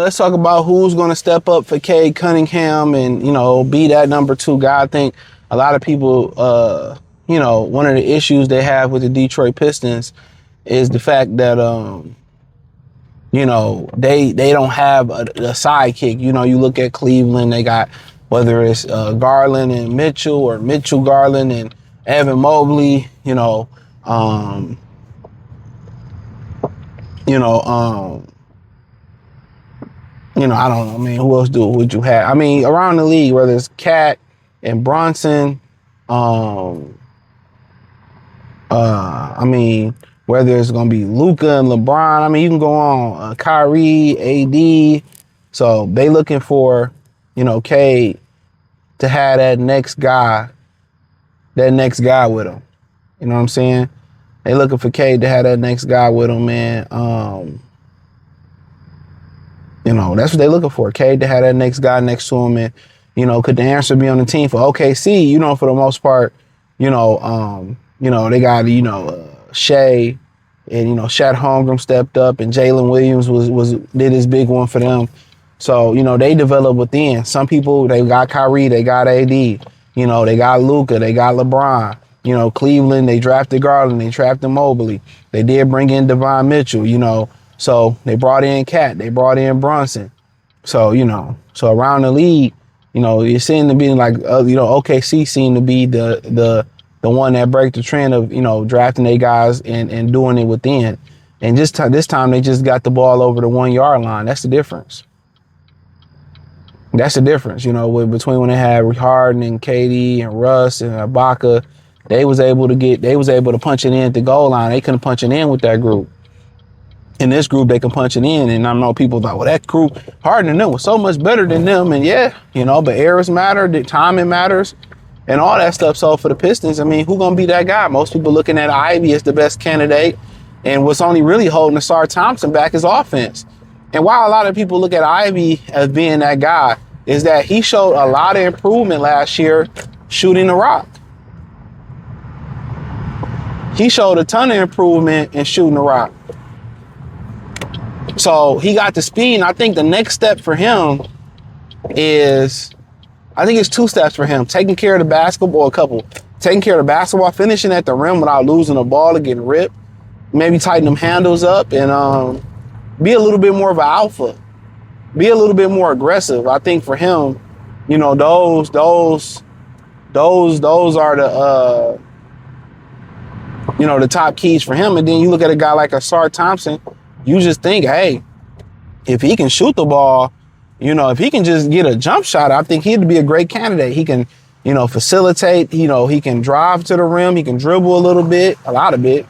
let's talk about who's going to step up for Cade Cunningham and, be that number 2 guy. I think a lot of people, one of the issues they have with the Detroit Pistons is the fact that, they don't have a sidekick. You look at Cleveland, they got, whether it's Garland and Mitchell or Mitchell Garland and Evan Mobley, I don't know. I mean, who else would you have? I mean, around the league, whether it's Cat and Bronson, whether it's going to be Luka and LeBron. I mean, you can go on. Kyrie, AD. So they looking for, Cade to have that next guy with him. You know what I'm saying? They looking for Cade to have that next guy with him, man. That's what they looking for. Cade to have that next guy next to him. And, could the answer be on the team for OKC? For the most part, they got, Shea and, Shat Holmgren stepped up and Jalen Williams did his big one for them. So, they develop within. Some people, they got Kyrie, they got AD, they got Luka, they got LeBron. Cleveland, they drafted Garland, they drafted Mobley. They did bring in Devon Mitchell, so they brought in Cat, they brought in Bronson. So, so around the league, it seemed to be like, OKC seemed to be the one that break the trend of, drafting their guys and doing it within. And this time they just got the ball over the 1 yard line. That's the difference. That's the difference, between when they had Harden and KD and Russ and Ibaka, they was able to punch it in at the goal line. They couldn't punch it in with that group. In this group, they can punch it in. And I know people thought, well, that group, Harden and them was so much better than them. And yeah, but errors matter, the timing matters, and all that stuff. So for the Pistons, I mean, who gonna be that guy? Most people looking at Ivy as the best candidate. And what's only really holding Asar Thompson back is offense. And while a lot of people look at Ivy as being that guy, is that he showed a lot of improvement last year shooting the rock. He showed a ton of improvement in shooting the rock. So he got the speed, and I think the next step for him is, I think it's 2 steps for him. Taking care of the basketball, taking care of the basketball, finishing at the rim without losing the ball or getting ripped. Maybe tighten them handles up and be a little bit more of an alpha. Be a little bit more aggressive. I think for him, those are the the top keys for him. And then you look at a guy like Asar Thompson, you just think, hey, if he can shoot the ball, if he can just get a jump shot, I think he'd be a great candidate. He can, facilitate, he can drive to the rim, he can dribble a lot of bit.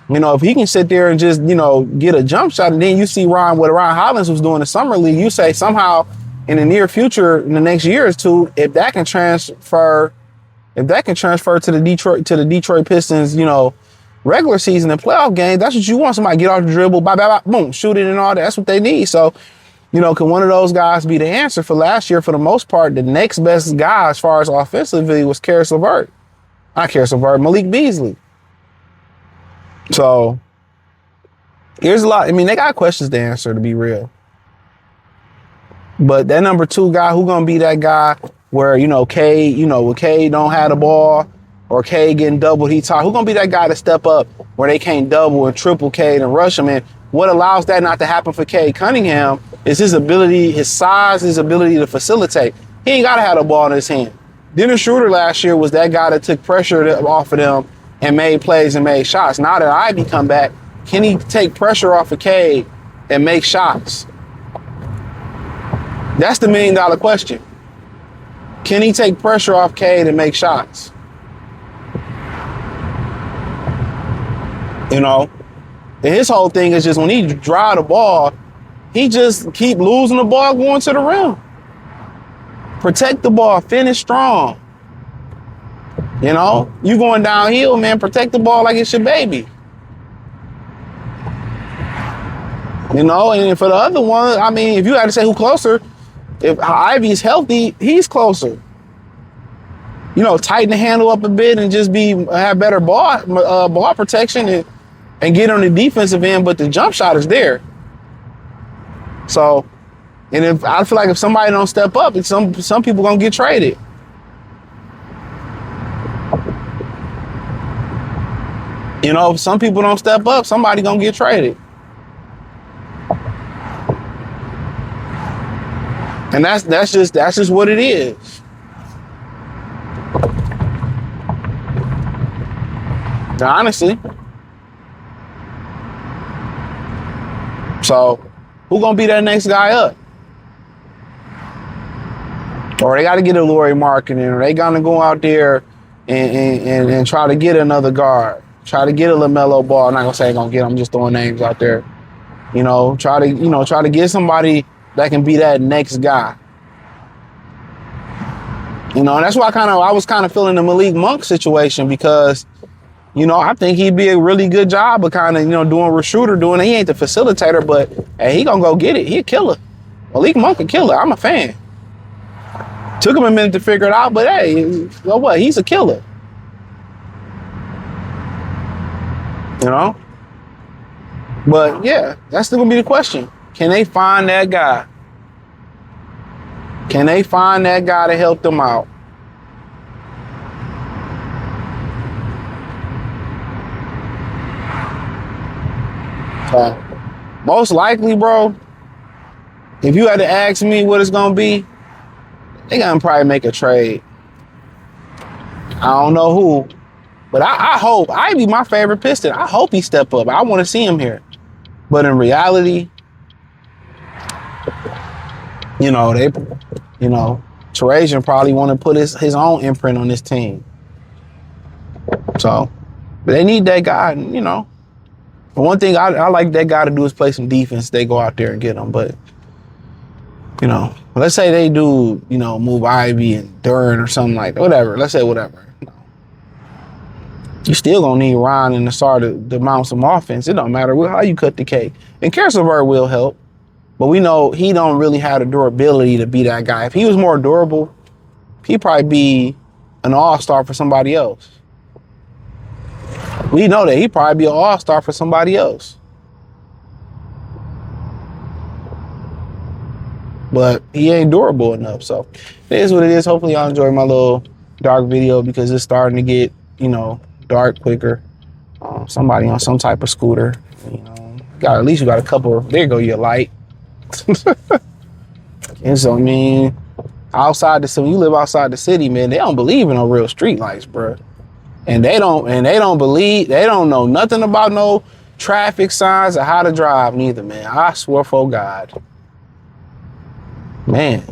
If he can sit there and just, get a jump shot, and then you see what Ryan Hollins was doing in the summer league, you say somehow in the near future, in the next year or two, if that can transfer to the Detroit Pistons, regular season and playoff game, that's what you want. Somebody get off the dribble, boom, shoot it and all that. That's what they need. So, can one of those guys be the answer? For last year, for the most part, the next best guy as far as offensively was Malik Beasley. So here's a lot. I mean, they got questions to answer, to be real. But that number 2 guy, who gonna be that guy where, Cade, when Cade don't have the ball or Cade getting doubled, who gonna be that guy to step up where they can't double and triple Cade and rush him? And what allows that not to happen for Cade Cunningham is his ability, his size, his ability to facilitate. He ain't gotta have the ball in his hand. Dennis Schroeder last year was that guy that took pressure off of them and made plays and made shots. Now that Ivy come back, can he take pressure off of Cade and make shots? That's the $1 million question. Can he take pressure off Cade and make shots? And his whole thing is just when he drive the ball, he just keep losing the ball going to the rim. Protect the ball, finish strong. You going downhill, man, protect the ball like it's your baby. And for the other one, I mean, if you had to say who closer, if Ivy's healthy, he's closer. Tighten the handle up a bit and just have better ball protection and get on the defensive end, but the jump shot is there. So, And if I feel like if somebody don't step up, it's some people gonna get traded. You know, if some people don't step up, somebody gonna get traded. And that's just what it is. Honestly. So who gonna be that next guy up? Or they gotta get a Lauri Markkanen, or they gonna go out there and try to get another guard. Try to get a LaMelo Ball. I'm not gonna say I'm gonna get them, I'm just throwing names out there. You know, try to get somebody that can be that next guy. You know, and that's why I was kind of feeling the Malik Monk situation, because, you know, I think he'd be a really good job of kind of, you know, doing what Schroeder doing. He ain't the facilitator, but hey, he gonna go get it. He a killer. Malik Monk a killer. I'm a fan. Took him a minute to figure it out, but hey, you know what? He's a killer. You know? But yeah, that's still gonna be the question. Can they find that guy? Can they find that guy to help them out? Most likely, bro, if you had to ask me what it's gonna be, they gonna probably make a trade. I don't know who, but I hope. I'd be my favorite Piston. I hope he step up. I want to see him here. But in reality, you know, Terajan probably want to put his own imprint on this team. So, but they need that guy, you know. But one thing I like that guy to do is play some defense. They go out there and get him. But, you know, let's say they do, you know, move Ivy and Duran or something like that. Whatever. Let's say whatever. You still gonna need Ron and Nassar to mount some offense. It don't matter how you cut the cake. And Kersenberg will help. But we know he don't really have the durability to be that guy. If he was more durable, he'd probably be an all-star for somebody else. We know that he'd probably be an all-star for somebody else. But he ain't durable enough. So it is what it is. Hopefully y'all enjoy my little dark video, because it's starting to get, you know, dark quicker. Somebody on some type of scooter. You know, at least you got a couple. There you go, your light. And so, I mean, you live outside the city, man, they don't believe in no real street lights, bro. And they don't know nothing about no traffic signs or how to drive neither, man. I swear for God. Man.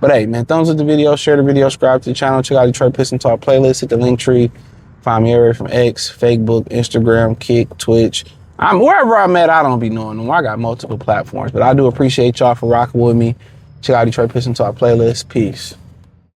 But hey, man, thumbs up the video, share the video, subscribe to the channel, check out Detroit Piston Talk playlist, hit the link tree, find me everywhere from X, Facebook, Instagram, Kick, Twitch. Wherever I'm at, I don't be knowing them. I got multiple platforms, but I do appreciate y'all for rocking with me. Check out Detroit Piston Talk playlist. Peace.